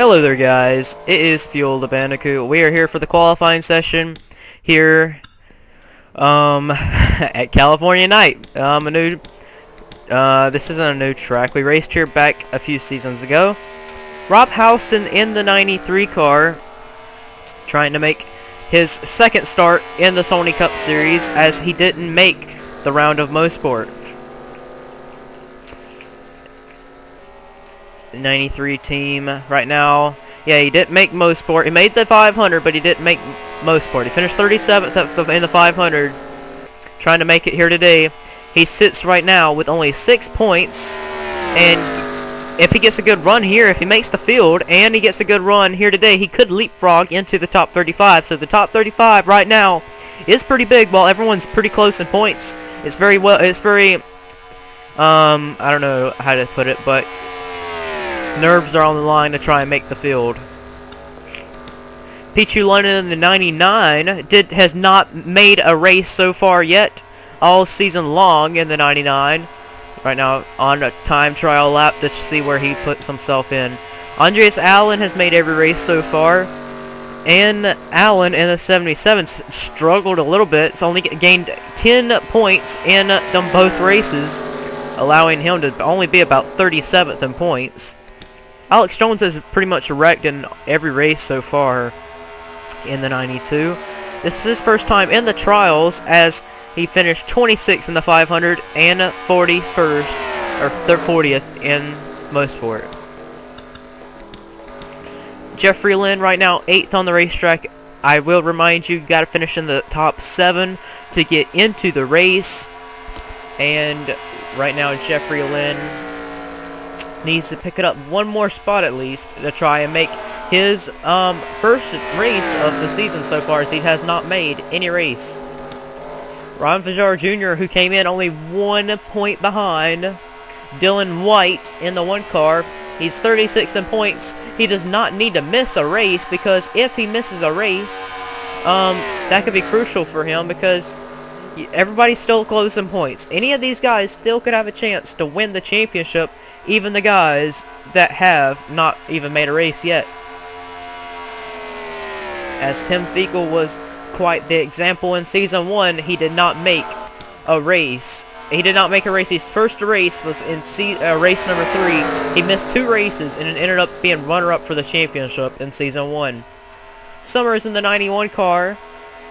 Hello there guys, it is Fuel the Bandicoot. We are here for the qualifying session here at California Night. This isn't a new track. We raced here back a few seasons ago. Rob Houston in the 93 car trying to make his second start in the Sony Cup Series as he didn't make the round of Mosport. 93 team right now. Yeah, he didn't make Mosport. He made the 500, but he didn't make Mosport. He finished 37th in the 500, trying to make it here today. He sits right now with only 6 points, and if he gets a good run here, if he makes the field, and he gets a good run here today, he could leapfrog into the top 35. So the top 35 right now is pretty big, while everyone's pretty close in points. It's very, I don't know how to put it, but nerves are on the line to try and make the field. Pichu London in the 99 has not made a race so far yet, all season long in the 99. Right now on a time trial lap to see where he puts himself in. Andreas Allen has made every race so far, and Allen in the 77 struggled a little bit. It's only gained 10 points in them both races, allowing him to only be about 37th in points. Alex Jones has pretty much wrecked in every race so far in the 92. This is his first time in the trials as he finished 26th in the 500 and 41st or 40th in Mosport. Jeffrey Lynn right now 8th on the racetrack. I will remind you, got to finish in the top 7 to get into the race. And right now Jeffrey Lynn needs to pick it up one more spot at least to try and make his first race of the season so far, as he has not made any race. Ron Fajar Jr., who came in only 1 point behind Dylan White in the 1 car. He's 36th in points. He does not need to miss a race, because if he misses a race, that could be crucial for him, because everybody's still close in points. Any of these guys still could have a chance to win the championship, even the guys that have not even made a race yet. As Tim Feagle was quite the example in Season 1, he did not make a race. He did not make a race. His first race was in race number 3. He missed 2 races and ended up being runner-up for the championship in Season 1. Summers in the 91 car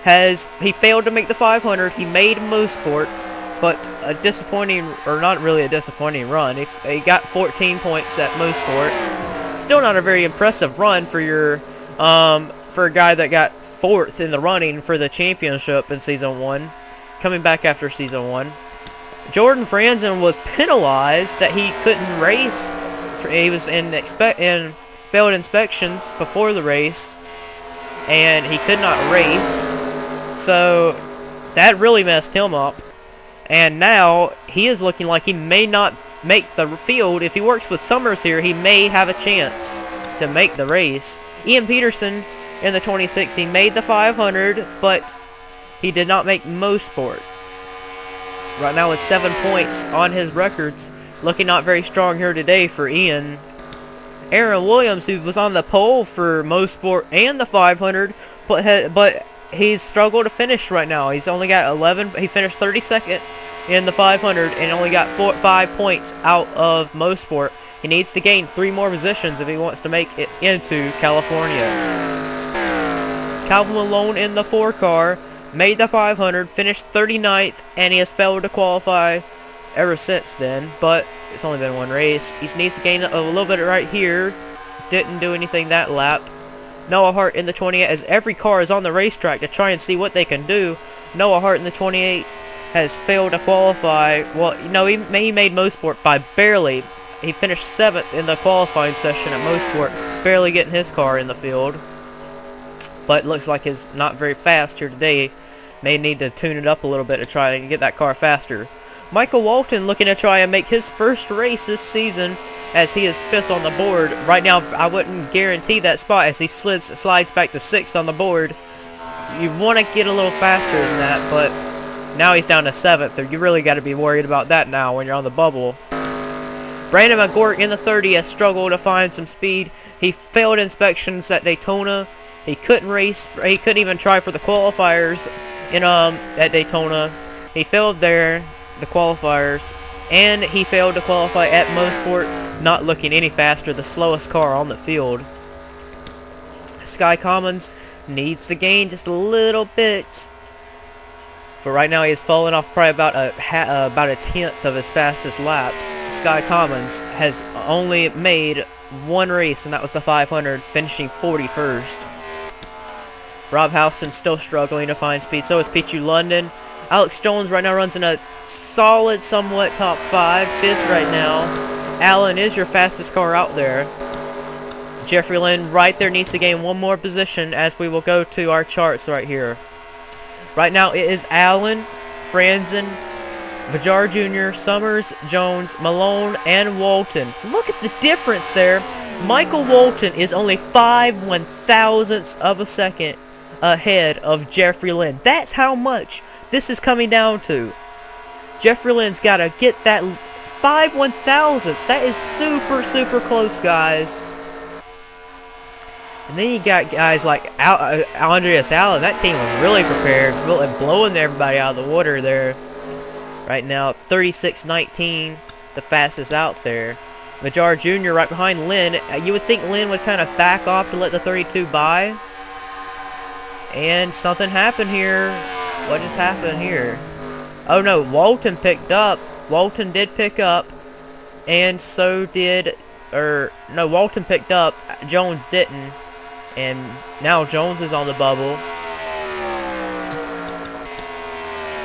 he failed to make the 500. He made Mosport, but a disappointing, or not really a disappointing run. He got 14 points at Mosport. Still not a very impressive run for your for a guy that got 4th in the running for the championship in Season 1, coming back after Season 1. Jordan Franzen was penalized that he couldn't race. He was in failed inspections before the race, and he could not race. So that really messed him up. And now he is looking like he may not make the field. If he works with Summers here, he may have a chance to make the race. Ian Peterson in the 26, he made the 500, but he did not make Mosport. Right now with 7 points on his records, looking not very strong here today for Ian. Aaron Williams, who was on the pole for Mosport and the 500, but he's struggled to finish right now. He's only got 11. He finished 32nd in the 500 and only got 5 points out of Mosport. He needs to gain 3 more positions if he wants to make it into California. Calvin Malone in the 4 car made the 500, finished 39th, and he has failed to qualify ever since then. But it's only been 1 race. He needs to gain a little bit right here. Didn't do anything that lap. Noah Hart in the 28, as every car is on the racetrack to try and see what they can do. Noah Hart in the 28 has failed to qualify. Well, no, he made Mosport by barely. He finished 7th in the qualifying session at Mosport, barely getting his car in the field. But it looks like he's not very fast here today. May need to tune it up a little bit to try and get that car faster. Michael Walton looking to try and make his first race this season, as he is 5th on the board. Right now, I wouldn't guarantee that spot as he slides back to 6th on the board. You want to get a little faster than that, but now he's down to 7th. You really got to be worried about that now when you're on the bubble. Brandon McGort in the 30 has struggled to find some speed. He failed inspections at Daytona. He couldn't race. He couldn't even try for the qualifiers at Daytona. He failed there, the qualifiers, and he failed to qualify at Mosport, not looking any faster, the slowest car on the field. Sky Commons needs to gain just a little bit, but right now he has fallen off probably about a tenth of his fastest lap. Sky Commons has only made one race, and that was the 500, finishing 41st. Rob Houston still struggling to find speed. So is Pichu London. Alex Jones right now runs in a solid, somewhat top 5, 5th right now. Allen is your fastest car out there. Jeffrey Lynn right there needs to gain one more position as we will go to our charts right here. Right now it is Allen, Franzen, Vajar Jr., Summers, Jones, Malone, and Walton. Look at the difference there. Michael Walton is only 5/1000ths of a second ahead of Jeffrey Lynn. That's how much this is coming down to. Jeffrey Lynn's got to get that 5/1000ths. That is super, super close, guys. And then you got guys like Andreas Allen. That team was really prepared, really blowing everybody out of the water there. Right now, 36:19, the fastest out there. Vajar Jr. right behind Lynn. You would think Lynn would kind of back off to let the 32 by. And something happened here. What just happened here? Oh no, Walton picked up. Walton did pick up. And so did... no, Walton picked up. Jones didn't. And now Jones is on the bubble.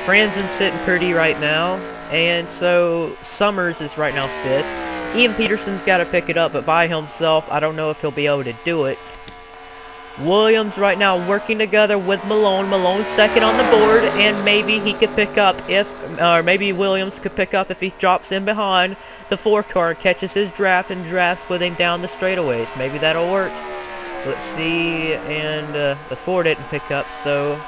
Franzen's sitting pretty right now. And so Summers is right now 5th. Ian Peterson's got to pick it up, but by himself, I don't know if he'll be able to do it. Williams right now working together with Malone. Malone's second on the board, and maybe he could pick up or maybe Williams could pick up if he drops in behind the 4 car, catches his draft, and drafts with him down the straightaways. Maybe that'll work. Let's see, and the 4 didn't pick up, so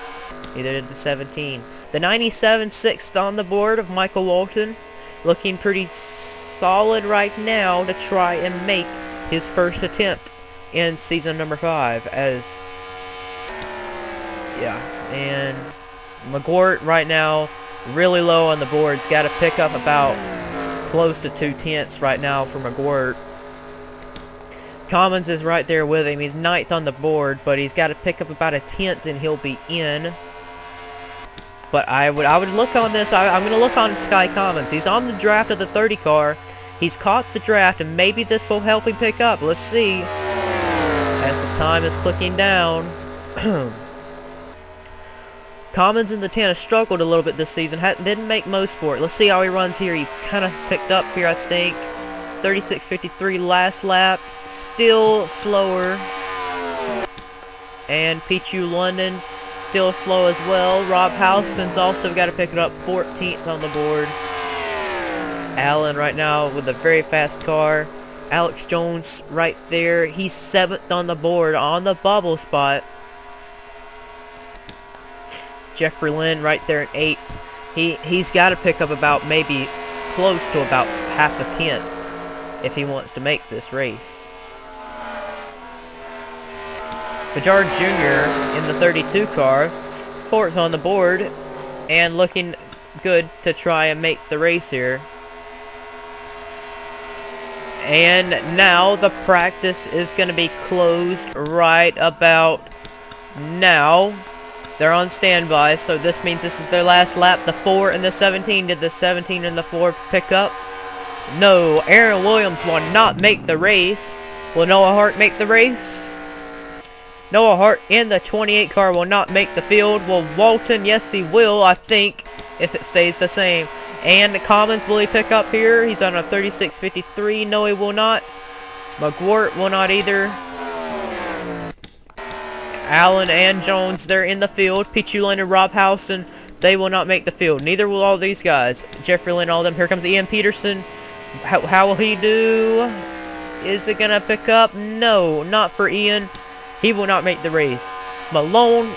neither did the 17. The 97, 6th on the board of Michael Walton, looking pretty solid right now to try and make his first attempt in season number 5 and McGort right now really low on the boards. Got to pick up about close to 2/10 right now for McGort. Commons is right there with him. He's 9th on the board, but he's got to pick up about a 10th and he'll be in. But I would look on this. I'm going to look on Sky Commons. He's on the draft of the 30 car. He's caught the draft, and maybe this will help him pick up. Let's see. As the time is clicking down. Commons in the 10 has struggled a little bit this season. Didn't make Mosport. Let's see how he runs here. He kind of picked up here, I think. 36.53 last lap. Still slower. And Pichu London still slow as well. Rob Houston's also got to pick it up, 14th on the board. Allen right now with a very fast car. Alex Jones right there. He's 7th on the board on the bubble spot. Jeffrey Lynn right there at 8th. He's got to pick up about maybe close to about half a 10th if he wants to make this race. Vajar Jr. in the 32 car, 4th on the board, and looking good to try and make the race here. And now the practice is going to be closed right about now. They're on standby, so this means this is their last lap. The 4 and the 17. Did the 17 and the 4 pick up? No, Aaron Williams will not make the race. Will Noah Hart make the race? Noah Hart in the 28 car will not make the field. Will Walton? Yes, he will, I think, if it stays the same. And Commons, will he pick up here? He's on a 36.53. No, he will not. McGort will not either. Allen and Jones, they're in the field. Pichu Lynn and Rob Houston, they will not make the field. Neither will all these guys. Jeffrey Lynn, all of them. Here comes Ian Peterson. How will he do? Is it going to pick up? No, not for Ian. He will not make the race. Malone,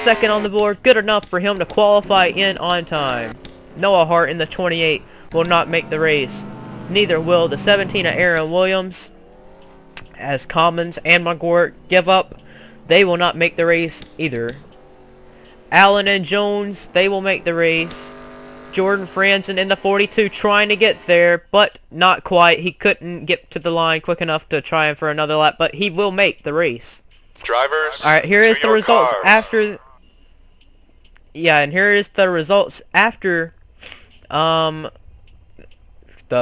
2nd on the board. Good enough for him to qualify in on time. Noah Hart in the 28 will not make the race. Neither will the 17 of Aaron Williams, as Commons and McGuire give up. They will not make the race either. Allen and Jones, they will make the race. Jordan Franzen in the 42 trying to get there, but not quite. He couldn't get to the line quick enough to try for another lap, but he will make the race. Drivers, alright, here is the results cars. after... Yeah, and here is the results after the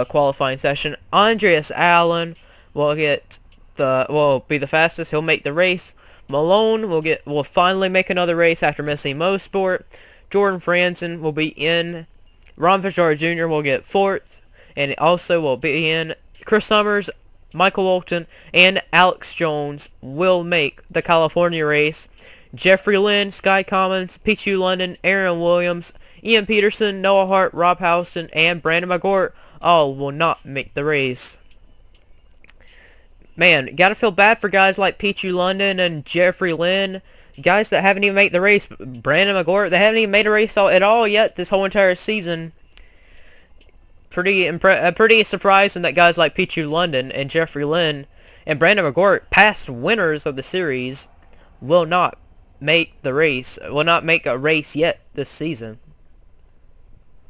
qualifying session. Andreas Allen will be the fastest. He'll make the race. Malone will finally make another race after missing Mosport. Jordan Franzen will be in. Ron Fitzgerald Jr. will get 4th, and it also will be in. Chris Summers, Michael Walton, and Alex Jones will make the California race. Jeffrey Lynn, Sky Commons, Pichu London, Aaron Williams, Ian Peterson, Noah Hart, Rob Houston, and Brandon McGuire all will not make the race. Man, gotta feel bad for guys like Pichu London and Jeffrey Lynn. Guys that haven't even made the race. Brandon McGuire, they haven't even made a race at all yet this whole entire season. Pretty surprising that guys like Pichu London and Jeffrey Lynn and Brandon McGuire, past winners of the series, will not make the race. Will not make a race yet this season.